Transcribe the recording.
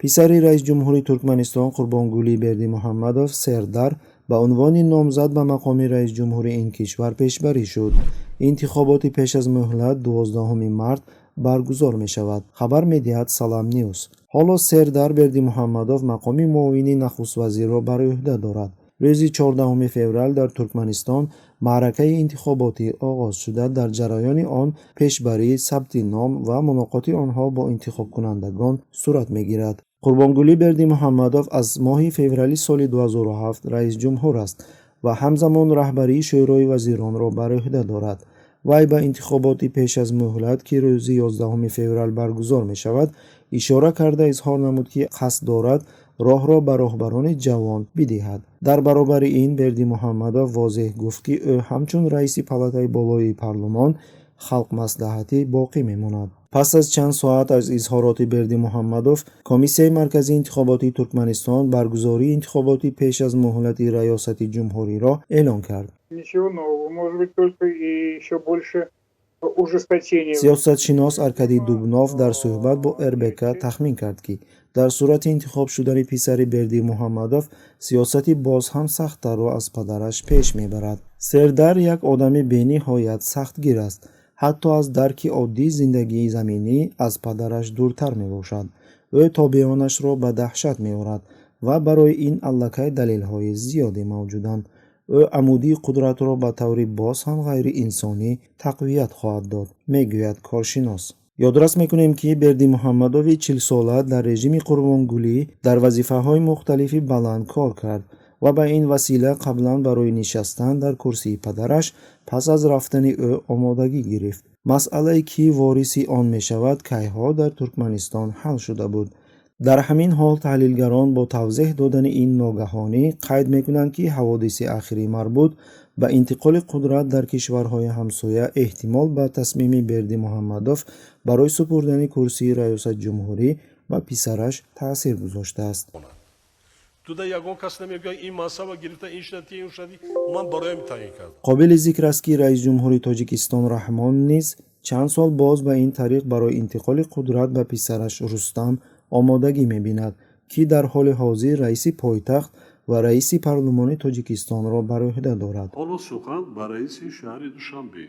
писари раис ҷумҳури Туркманистон Қурбонгулӣ Бердимуҳаммадов Сердар ба унвони номзад ба мақоми раис ҷумҳури ин кишвар пешбарӣ шуд. интихоботи пеш аз муҳлат 12 март баргузор мешавад. Хабар медиҳад Салам Ньюс. ҳоло Сердар Бердимуҳаммадов мақоми муовини нахуствазирро бар ӯҳда дорад. рӯзи 14 феврал дар Туркманистон маъракаи интихоботӣ оғоз шуда, дар ҷараёни он пешбарӣ, сабти ном ва мулоқоти онҳо бо интихобкунандагон сурат мегирад. Қурбонгулӣ Бердимуҳаммадов аз моҳи феврали соли 2007 раис ҷумҳур аст ва ҳамзамон раҳбарии шӯрои вазиронро бар ӯҳда дорад. вай ба интихоботи пеш аз муҳлат, ки рӯзи 11 феврал баргузор мешавад, ишора карда изҳор намуд, ки қасд дорад роҳро ба роҳбарони ҷавон бидиҳад. дар баробари ин Бердимуҳаммадов возеҳ гуфт, ки ӯ ҳамчун раиси палатаи болоии парлумон халқмаслиҳатӣ боқӣ мемонад. пас аз чанд соат аз изҳороти Бердимуҳаммадов, Комиссияи марказии интихоботии Туркманистон баргузории интихоботи пеш аз муҳлати раёсати ҷумҳуриро эълон кард. сиёсатшинос Аркадий Дубнов дар суҳбат бо РБК тахмин кард, ки дар сурати интихоб шудани писари Бердимуҳаммадов сиёсати боз ҳам сахттарро аз падараш пеш мебарад. Сердар як одами бениҳоят сахтгир аст. ҳатто аз дарки оддии зиндагии заминӣ аз падараш дуртар мебошад. ӯ тобеонашро ба даҳшат меорад ва барои ин аллакай далелҳои зиёде мавҷуданд. ӯ амудии қудратро ба таври боз ҳам ғайриинсонӣ тақвият хоҳад дод, мегӯяд коршинос. ёдрас мекунем, ки Бердимуҳаммадови 40-сола дар режими Қурбонгулӣ дар вазифаҳои мухталифи баланд кор кард ва ба ин васила қаблан барои нишастан дар курсии падараш пас аз рафтани ӯ омодагӣ гирифт. масъалае ки вориси он мешавад кайҳо дар Туркманистон ҳал шуда буд. дар ҳамин ҳол таҳлилгарон бо тавзеҳ додани ин ногаҳонӣ қайд мекунанд, ки ҳаводиси ахирӣ марбут ба интиқоли қудрат дар кишварҳои ҳамсоя эҳтимол ба тасмими Бердимуҳаммадов барои супурдани курсии раёсатҷумҳурӣ ба писараш таъсир гузоштааст. қобили зикр аст, ки раис ҷумҳури Тоҷикистон Раҳмон низ чанд сол боз ба ин тариқ барои интиқоли қудрат ба писараш Рустам омодагӣ мебинад, ки дар ҳоли ҳозир раиси пойтахт ва раиси парлумони Тоҷикистонро бар ӯҳда дорад. ҳоло сухан ба раиси шаҳри Душанбе.